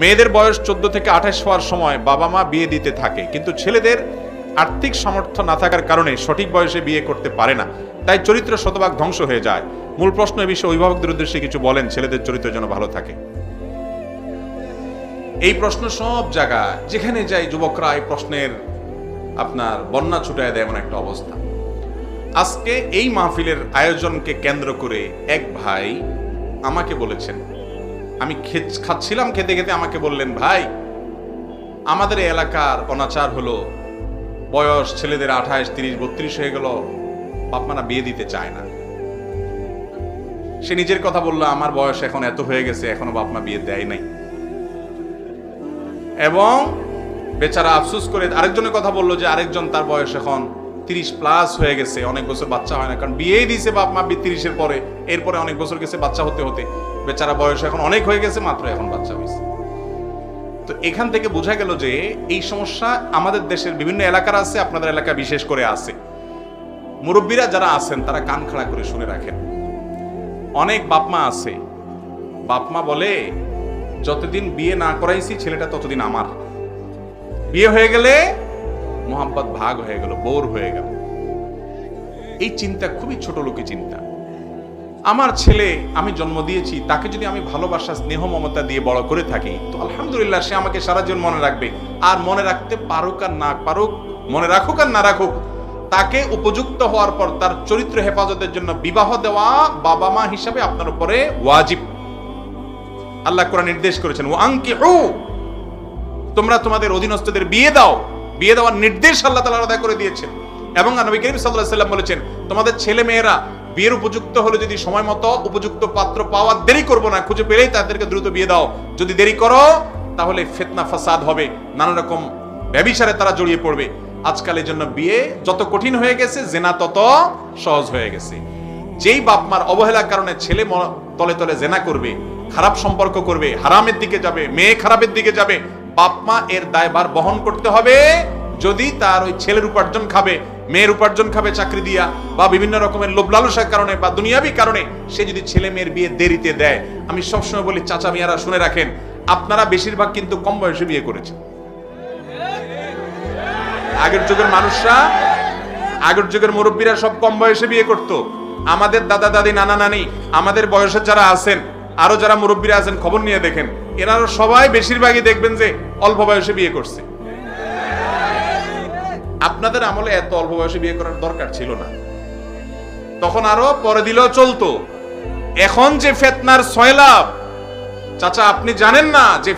মেয়েদের বয়স 14 থেকে 28 হওয়ার সময় বাবা মা বিয়ে দিতে থাকে, কিন্তু ছেলেদের আর্থিক সামর্থ্য না থাকার কারণে সঠিক বয়সে বিয়ে করতে পারে না, তাই চরিত্র শতভাগ ধ্বংস হয়ে যায়। মূল প্রশ্ন এ বিষয়ে অভিভাবকদের উদ্দেশ্যে কিছু বলেন, ছেলেদের চরিত্র যেন ভালো থাকে। এই প্রশ্ন সব জায়গায় যেখানে যাই যুবকরা এই প্রশ্নের আপনার বন্যা ছুটায় দেয় এমন একটা অবস্থা। আজকে এই মাহফিলের আয়োজনকে কেন্দ্র করে এক ভাই আমাকে বলেছেন, আমি খাচ্ছিলাম, খেতে খেতে আমাকে বললেন, ভাই আমাদের এলাকার অনাচার হলো, বয়স ছেলেদের 28, 30, 32 হয়ে গেল, বাপ মারা বিয়ে দিতে চায় না। সে নিজের কথা বললো, আমার বয়স এখন এত হয়ে গেছে, এখনো বাপ মা বিয়ে দেয় নাই। এবং বেচারা আফসোস করে আরেকজনের কথা বললো যে আরেকজন, তার বয়স এখন 30+ হয়ে গেছে, অনেক বছর বাচ্চা হয় না, কারণ বিয়েই দিয়েছে বাপ মা 30-এর পরে, এরপরে অনেক বছর গেছে বাচ্চা হতে হতে, বেচারা বয়স এখন অনেক হয়ে গেছে, মাত্র এখন বাচ্চা হয়েছে। তো এখান থেকে বোঝা গেল যে এই সমস্যা আমাদের দেশের বিভিন্ন এলাকার আছে, আপনাদের এলাকা বিশেষ করে আছে। মুরব্বীরা যারা আছেন তারা কান খাড়া করে শুনে রাখেন। অনেক বাপমা আছে, বাপমা বলে যতদিন বিয়ে না করাইছি ছেলেটা ততদিন আমার, বিয়ে হয়ে গেলে মোহাম্মত ভাগ হয়ে গেল, বোর হয়ে গেল। এই চিন্তা খুবই ছোট লোকের চিন্তা। আমার ছেলে আমি জন্ম দিয়েছি, তাকে যদি আমি ভালোবাসা স্নেহ মমতা দিয়ে বড় করে থাকি তো আলহামদুলিল্লাহ, সে আমাকে সারা জীবন মনে রাখবে। আর মনে রাখতে পারুক আর না পারুক, মনে রাখুক আর না রাখুক, তাকে উপযুক্ত হওয়ার পর তার চরিত্র হেফাজতের জন্য বিবাহ দেওয়া বাবা মা হিসাবে আপনার উপরে ওয়াজিব। আল্লাহ কোরআন নির্দেশ করেছেন, ওয়ানকিহু, তোমরা তোমাদের অধীনস্থদের বিয়ে দাও। বিয়ে দেওয়ার নির্দেশ আল্লাহ তাআলা আলাদা করে দিয়েছেন। এবং নবী করিম সাল্লাল্লাহু আলাইহি ওয়াসাল্লাম বলেছেন, তোমাদের ছেলে মেয়েরা বিয়ের উপযুক্ত হলে যদি সময় মতো উপযুক্ত পাত্র পাওয়ার দেরি করবো না, খুঁজে পেলেই তাদেরকে দ্রুত বিয়ে দাও। যদি দেরি করো তাহলে ফিতনা ফাসাদ হবে, নানা রকম ব্যভিচারে তারা জড়িয়ে পড়বে। আজকাল এর জন্য বিয়ে যত কঠিন হয়ে গেছে, জেনা তত সহজ হয়ে গেছে। যেই বাপ মার অবহেলার কারণে ছেলে তলে তলে জেনা করবে, খারাপ সম্পর্ক করবে, হারামের দিকে যাবে, মেয়ে খারাপের দিকে যাবে, বাপ মা এর দায়ভার বহন করতে হবে। যদি তার ওই ছেলের উপার্জন খাবে, মেয়ের উপার্জন খাবে চাকরি দিয়া, বা বিভিন্ন রকমের লোভ লালসার কারণে বা দুনিয়াবি কারণে সে যদি ছেলে মেয়ের বিয়ে দেরিতে দেয়, আমি সবসময় বলি চাচা মিয়ারা শুনে রাখেন, আপনারা বেশিরভাগ কিন্তু কম বয়সে বিয়ে করেছেন। আগের যুগের মানুষরা, আগের যুগের মুরব্বীরা সব কম বয়সে বিয়ে করতো। আমাদের দাদা দাদি নানা নানি, আমাদের বয়সের যারা আছেন, আরো যারা মুরব্বীরা আছেন, খবর নিয়ে দেখেন, এনারা সবাই বেশিরভাগই দেখবেন যে অল্প বয়সে বিয়ে করছে। আপনাদের আমলে এত অল্প বয়সে বিয়ে করার দরকার ছিল না, তখন আরো পরে দিলেও চলতো। এখন যে ফিতনার সয়লাব, চাচা আপনি জানেন না যে